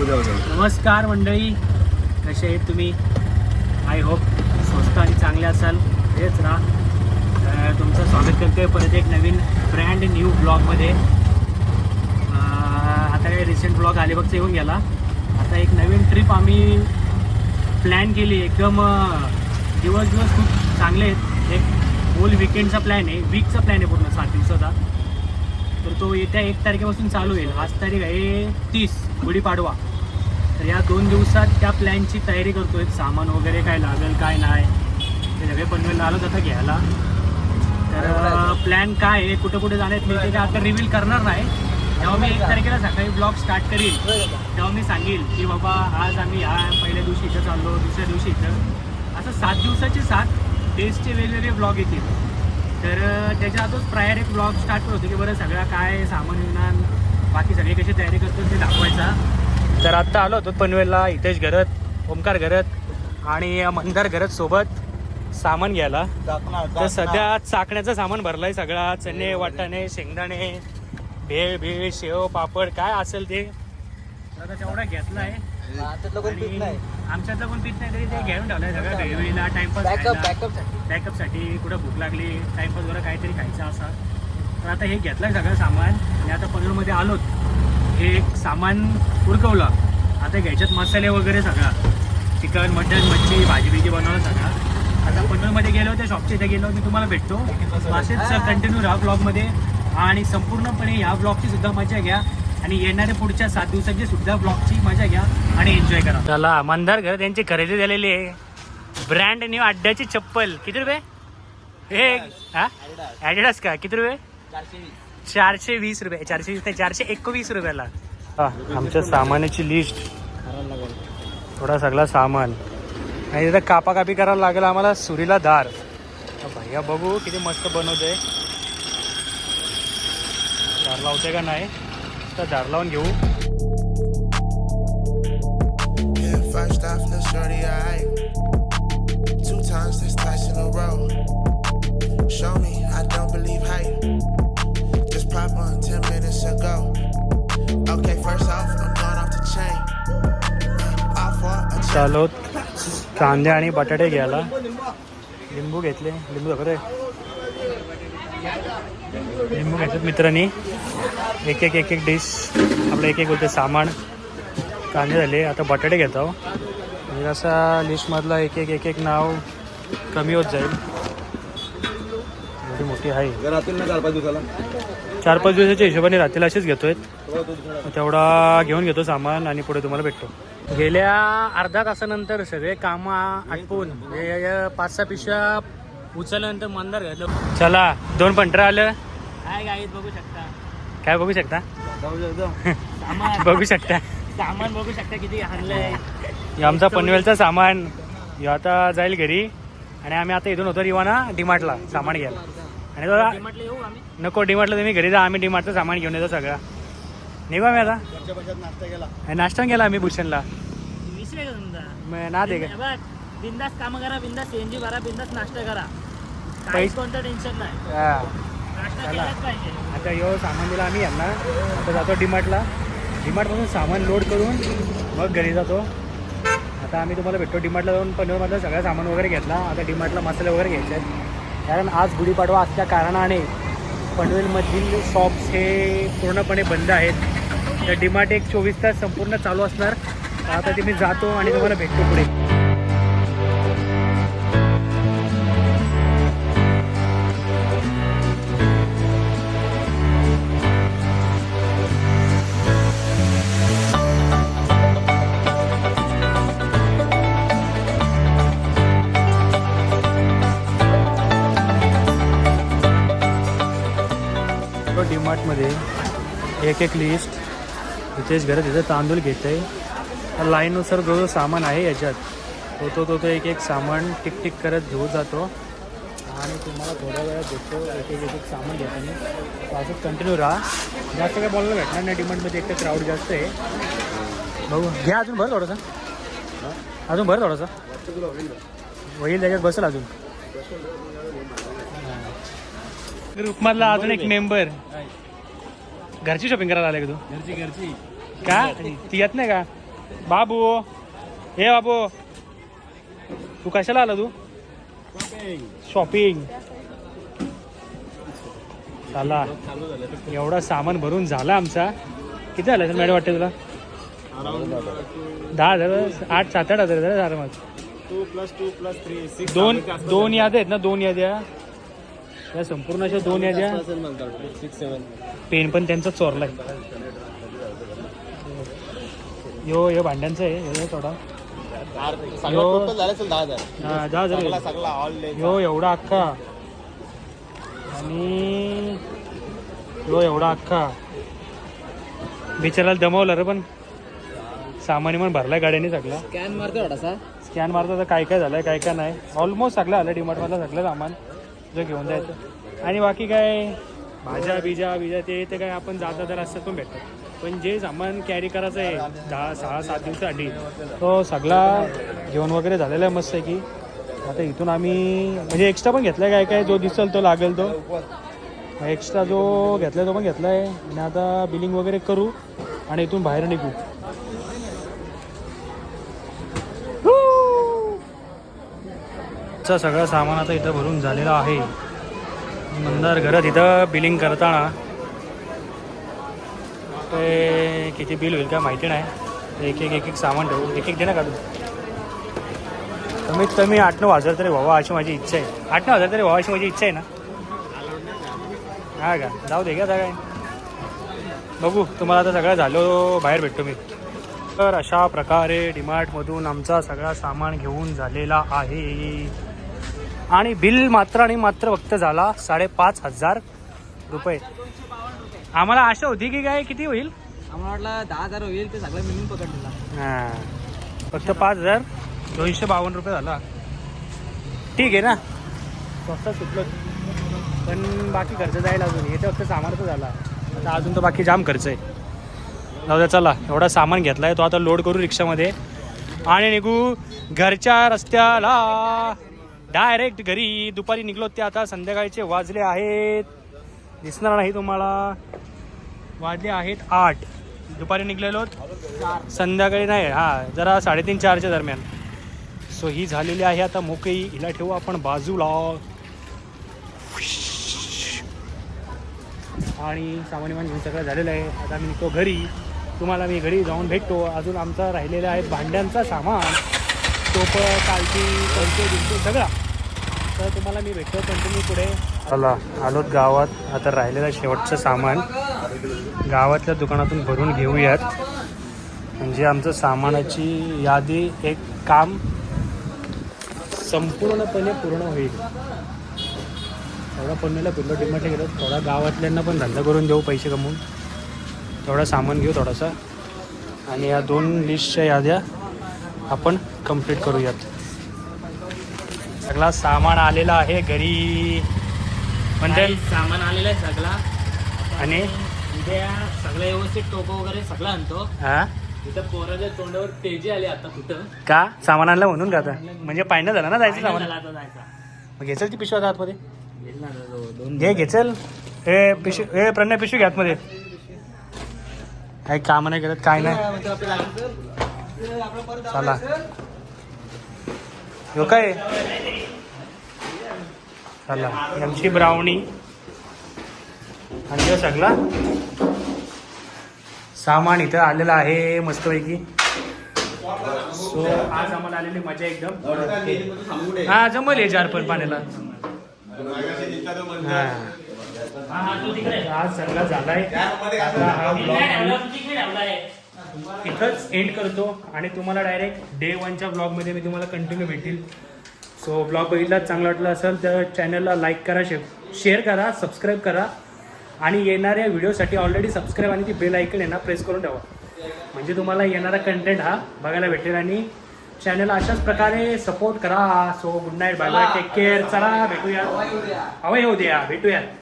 नमस्कार मंडळी, कसे आहेत तुम्ही? आय होप स्वस्त आणि चांगले असाल. हेच राहा. तुमचं स्वागत करते परत एक नवीन ब्रँड न्यू ब्लॉगमध्ये. आता काही रिसेंट ब्लॉग अलिबागचा येऊन गेला. आता एक नवीन ट्रिप आम्ही प्लॅन केली. एकदम दिवस खूप चांगले आहेत. एक होल विकेंडचा प्लॅन आहे, वीकचा प्लॅन आहे, पूर्ण 7 दिवसाचा. तर तो येत्या 1 तारखेपासून चालू होईल. आज तारीख आहे 30 गुढीपाडवा. तर या 2 दिवसात त्या प्लॅनची तयारी करतोय. सामान वगैरे काय लागेल काय नाही ते सगळे पनवेलला आलो आता घ्यायला. तर प्लॅन काय आहे, कुठे कुठे जाण्यात मी ते काय आता रिव्हील करणार नाही. जेव्हा मी 1 तारखेला सकाळी ब्लॉग स्टार्ट करील तेव्हा मी सांगेल की बाबा आज आम्ही पहिल्या दिवशी इथं चाललो, दुसऱ्या दिवशी इथं. असं 7 दिवसाचे 7 डेजचे वेगवेगळे ब्लॉग येतील. तर त्याच्या आतच प्रायर एक ब्लॉग स्टार्ट करत होते की बरं सगळं काय सामान विमान बाकी सगळे कशी तयारी करतो ते दाखवायचा. तर आत्ता आलो होतो पनवेलला. हितेश घरत, ओमकार घरत आणि मंदार घरत सोबत सामान घ्यायला. तर सध्या चाकण्याचं सामान भरलंय सगळा. चणे, वाटाणे, शेंगदाणे, भेळ, शेव, पापड काय असेल ते आता तेवढा घेतलाय. आमच्यातलं पण पीठ नाही तरी ते घेऊन ठेवलंय सगळं. भेळीला टाइमपास बॅकअपसाठी कुठं भूक लागली टाइमपास वगैरे काहीतरी खायचं असा. तर आता हे घेतलंय सगळं सामान आणि आता पनवेलमध्ये आलोत. हे एक सामान उरकवलं. आता घ्यायच्यात मसाले वगैरे सगळा, चिकन, मटन, मच्छी, भाजी बनवलं सगळं. आता पनवेलमध्ये गेलो त्या शॉपच्या इथे गेलो मी तुम्हाला भेटतो. असेच कंटिन्यू राहा ब्लॉगमध्ये आणि संपूर्णपणे ह्या ब्लॉगची सुद्धा मजा घ्या आणि येणाऱ्या पुढच्या 7 दिवसांची सुद्धा ब्लॉगची मजा घ्या आणि एन्जॉय करा. चला, मंदार घर त्यांची खरेदी झालेली आहे. ब्रँड न्यू अड्ड्याची चप्पल. किती रुपये हे? हा, ॲडिडास का? किती रुपये? 420 रुपये. 420 ते 421 रुपयाला. आमच्या सामानाची लिस्ट, थोडा सगळा सामान आणि तिथं कापाकापी करायला लागेल आम्हाला. सुरीला धार. भैया बघू किती मस्त बनवते. धार लावते का नाही तर धार लावून घेऊ. First off, the shorty alright. 2 times that's twice in a row. Show me, I don't believe hype. Just pop on 10 minutes ago. Okay, first off, I'm going off the chain. Off for a चालू कांदे आणि बटाटे घ्यायला. लिंबू घेतले. लिंबू दाखव रे. लिंबू घेतलेत मित्रांनी. एक एक डिश आपलं एक बोलते सामान. कांदे झाले. आता बटाटे घेतो. म्हणजे असा लिस्टमधला एक नाव कमी होत जाईल. एवढी मोठी आहे. 4-5 दिवसाच्या हिशोबाने राहतील असेच घेतोय. तेवढा घेऊन घेतो सामान आणि पुढे तुम्हाला भेटतो. गेल्या अर्धा तासानंतर सगळे कामं आटपून 5-6 पिशव्या उचलल्यानंतर मंदार घातलं. चला, 2 पंटरा आलं. काय गाईत बघू शकता. काय बघू शकता? बघू शकता सामान बघू शकता किती आणलंय. आमचा पनवेलचा सामान हे आता जाईल घरी आणि आम्ही आता इथून होतो रिवाना डीमार्टला सामान घ्यायला. आणि नको डीमार्टला तुम्ही घरी जा, आम्ही डीमार्टचं सामान घेऊन येतो सगळं. निघू आम्ही आता. नाश्ता केला आम्ही भूषणला. ना दे का बिंदास काम करा, बिंदास सीएनजी भरा, बिंदास नाश्ता करा, काहीच कोणतं टेन्शन नाही. आता यो सामान दिला आम्ही यांना. आता जातो डीमार्टला. डीमार्टमधून सामान लोड करून मग घरी जातो. आता आम्ही तुम्हाला भेटतो डीमार्टला जाऊन. पनवेलमधलं सगळं सामान वगैरे घेतला. आता डीमार्टला मसाले वगैरे घ्यायचे आहेत कारण आज गुढीपाडवा असल्या कारणाने पनवेलमधील शॉप्स हे पूर्णपणे बंद आहेत. तर डीमार्ट एक 24 तास संपूर्ण चालू असणार. आता ते मी जातो आणि तुम्हाला भेटतो पुढे. डीमार्टमध्ये एक लिस्ट. इथेच घरात तिथं तांदूळ घेत आहे. लाईननुसार जो सामान आहे याच्यात तो एक सामान टिक करत घेऊन जातो आणि तुम्हाला थोड्या वेळात भेटतो. एक सामान घेतो मी. असंच कंटिन्यू राहा. जास्त काय बोलायला भेटणार नाही डीमार्टमध्ये. एक तर क्राऊड जास्त आहे. बघू घ्या अजून भर थोडासा. होईल त्याच्यात बसेल अजून. ग्रुपमधला अजून एक मेंबर. घरची शॉपिंग करायला आले का तू? घरची का ती येत नाही का? बाबू हे बाबू तू कशाला आला तू शॉपिंग चला एवढा सामान भरून झाला आमचा किती झालं सर मॅडम वाटते तुला 10,000 8-7-8 हजार आरामात 2+2+3 दोन याद्या आहेत ना 2 याद्या या संपूर्ण अशा 2 याद्या 6-7 पेन पण त्यांचा चोरलाय यो भांड्यांचं आहे हे थोडा टोटल झालं असेल 10,000 हा 10,000 सगळा ऑल यो एवढा अख्खा आणि यो एवढा अख्खा बिचाराला दमवलं रे पण सामान्य पण भरलाय गाड्याने सगळा स्कॅन मारतो थोडासा स्कॅन मारतो तर काय काय झालंय काय काय नाही ऑलमोस्ट सगळं आलं डीमार्टमधलं सगळं सामान जो घेऊन जायचं आणि बाकी काय भाज्या बिजा ते काय आपण जाता तर असतात पण भेटतात पण जे सामान कॅरी करायचं आहे 10-6-7 दिवसासाठी तो सगळा घेऊन वगैरे झालेला आहे मस्त आहे की आता इथून आम्ही म्हणजे एक्स्ट्रा पण घेतला आहे काय जो दिसेल तो लागेल तो एक्स्ट्रा जो घेतला तो पण घेतला आहे आणि आता बिलिंग वगैरे करू आणि इथून बाहेर निघू सगळं सामान आता इथं भरून झालेलं आहे नंतर घरात इथं बिलिंग करताना ते किती बिल होईल का माहिती नाही एक सामान ठेवू एक दे ना काढू कमीत कमी 8-9 हजार तरी व्हावा अशी माझी इच्छा आहे 8-9 हजार तरी व्हावा अशी माझी इच्छा आहे ना हा का जाऊ दे का काय बघू तुम्हाला आता सगळं झालं बाहेर भेटतो मी तर अशा प्रकारे डीमार्टमधून आमचा सगळा सामान घेऊन झालेला आहे आणि बिल मात्र आणि मात्र फक्त झाला 5,500 रुपये आम्हाला आशा होती की काय किती होईल आम्हाला वाटलं 10,000 होईल ते सगळं मिळून पकडलेला हां फक्त 5,252 रुपये झाला ठीक आहे ना स्वस्त सुटलं पण बाकी खर्च जायला अजून हे तर फक्त सामानाचं झाला आता अजून तर बाकी जाम खर्च आहे जाऊ द्या चला एवढा सामान घेतला आहे तो आता लोड करू रिक्षामध्ये आणि निघू घरच्या रस्त्याला डायरेक्ट घरी दुपारी निघलो ते आता संध्याकाळचे वाजले आहेत दिसणार नाही तुम्हाला वाजले आहेत 8 दुपारी निघलेलो संध्याकाळी नाही हां जरा 3:30-4च्या दरम्यान सो ही झालेली आहे आता मोकळी हिला ठेवू आपण बाजूला आणि सामान्य घेऊन सगळं झालेलं आहे आता मी निघतो घरी तुम्हाला मी घरी जाऊन भेटतो अजून आमचा राहिलेला आहे भांड्यांचा सामान टोपं कालची पंचे बिंचे सगळा तर तुम्हाला मी भेटतो कंटिन्यू पुढे चला आलोत गावात आता राहिलेलं शेवटचं सामान गावातल्या दुकानातून भरून घेऊयात म्हणजे आमचं सामानाची यादी एक काम संपूर्णपणे पूर्ण होईल थोडा पनवेलला फिरलो डिमार्टला गेलो थोडा गावातल्यांना पण धंदा करून देऊ पैसे कमवून थोडा सामान घेऊ थोडासा आणि या 2 लिस्टच्या याद्या आपण कंप्लीट करूयात सगळा सामान आलेला आहे घरी म्हणजे सामान आलेलं आहे सगळा आणि उद्या सगळं व्यवस्थित टोपं वगैरे सगळं आणतो हा तिथं पोराच्या तोंडावर तेजी आली आता कुठं का सामान आणलं म्हणून का आता म्हणजे फायनल झाला ना जायचं सामान आता जायचा मग घेचल ती पिशवी आता आतमध्ये घेईल ना 2 घे घेचल हे पिशवी हे प्रणय पिशवी घ्या आतमध्ये काही काम नाही करत काय नाही चला हो काय चला आमची ब्राउनी आणि हे सगळा सामान इथं आलेलं आहे मस्तपैकी सो आज आम्हाला आलेली मजा एकदम हा जमल हे 4 पण पाण्याला आज सगळा झालाय आता हा ब्लॉग इथंच एंड करतो आणि तुम्हाला डायरेक्ट डे 1च्या ब्लॉगमध्ये मी तुम्हाला कंटिन्यू भेटेल सो ब्लॉग बघितला चांगला वाटला असेल तर चॅनलला लाईक करा शेअर करा सबस्क्राईब करा आणि येणाऱ्या व्हिडिओसाठी ऑलरेडी सबस्क्राईब आणि ती बेल आयकन आहे ना प्रेस करून ठेवा म्हणजे तुम्हाला येणारा कंटेंट हा बघायला भेटेल आणि चॅनलला अशाच प्रकारे सपोर्ट करा so good night bye bye take care चला भेटूया हवं येऊ द्या भेटूया